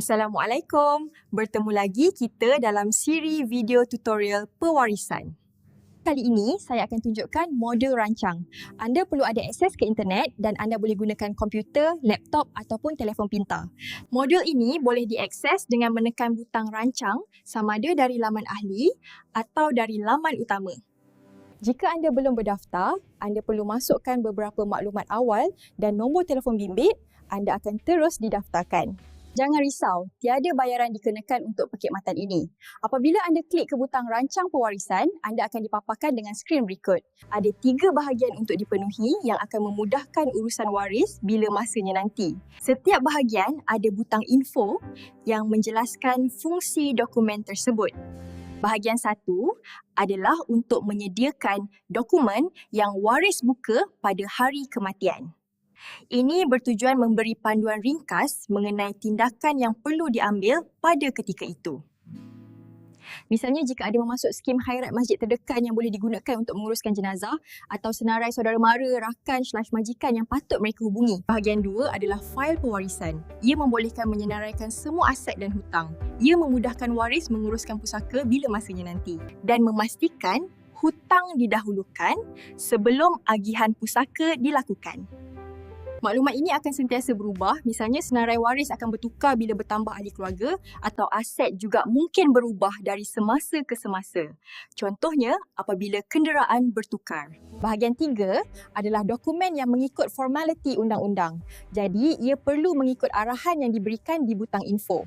Assalamualaikum. Bertemu lagi kita dalam siri video tutorial pewarisan. Kali ini saya akan tunjukkan modul rancang. Anda perlu ada akses ke internet dan anda boleh gunakan komputer, laptop ataupun telefon pintar. Modul ini boleh diakses dengan menekan butang rancang sama ada dari laman ahli atau dari laman utama. Jika anda belum berdaftar, anda perlu masukkan beberapa maklumat awal dan nombor telefon bimbit, anda akan terus didaftarkan. Jangan risau, tiada bayaran dikenakan untuk perkhidmatan ini. Apabila anda klik ke butang rancang pewarisan, anda akan dipaparkan dengan skrin berikut. Ada 3 bahagian untuk dipenuhi yang akan memudahkan urusan waris bila masanya nanti. Setiap bahagian ada butang info yang menjelaskan fungsi dokumen tersebut. Bahagian 1 adalah untuk menyediakan dokumen yang waris buka pada hari kematian. Ini bertujuan memberi panduan ringkas mengenai tindakan yang perlu diambil pada ketika itu. Misalnya jika ada memasuk skim khairat masjid terdekat yang boleh digunakan untuk menguruskan jenazah atau senarai saudara mara, rakan/majikan yang patut mereka hubungi. Bahagian 2 adalah fail pewarisan. Ia membolehkan menyenaraikan semua aset dan hutang. Ia memudahkan waris menguruskan pusaka bila masanya nanti dan memastikan hutang didahulukan sebelum agihan pusaka dilakukan. Maklumat ini akan sentiasa berubah, misalnya senarai waris akan bertukar bila bertambah ahli keluarga atau aset juga mungkin berubah dari semasa ke semasa. Contohnya, apabila kenderaan bertukar. Bahagian 3 adalah dokumen yang mengikut formaliti undang-undang. Jadi, ia perlu mengikut arahan yang diberikan di butang info.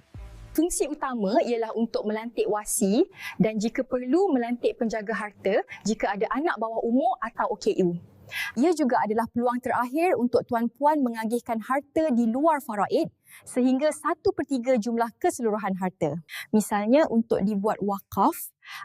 Fungsi utama ialah untuk melantik wasi dan jika perlu melantik penjaga harta jika ada anak bawah umur atau OKU. Ia juga adalah peluang terakhir untuk tuan-puan mengagihkan harta di luar faraid sehingga 1/3 jumlah keseluruhan harta. Misalnya untuk dibuat wakaf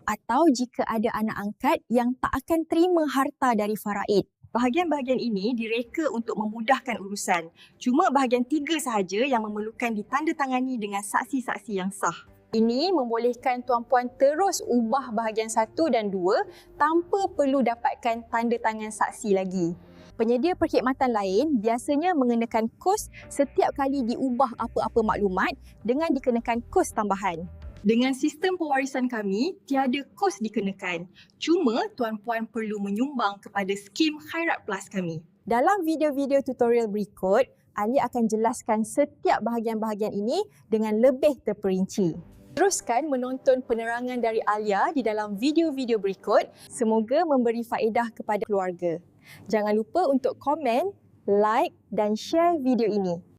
atau jika ada anak angkat yang tak akan terima harta dari faraid. Bahagian-bahagian ini direka untuk memudahkan urusan. Cuma bahagian 3 sahaja yang memerlukan ditandatangani dengan saksi-saksi yang sah. Ini membolehkan tuan-puan terus ubah bahagian 1 dan 2 tanpa perlu dapatkan tanda tangan saksi lagi. Penyedia perkhidmatan lain biasanya mengenakan kos setiap kali diubah apa-apa maklumat dengan dikenakan kos tambahan. Dengan sistem pewarisan kami, tiada kos dikenakan. Cuma tuan-puan perlu menyumbang kepada skim Khairat Plus kami. Dalam video-video tutorial berikut, Ali akan jelaskan setiap bahagian-bahagian ini dengan lebih terperinci. Teruskan menonton penerangan dari Alia di dalam video-video berikut. Semoga memberi faedah kepada keluarga. Jangan lupa untuk komen, like dan share video ini.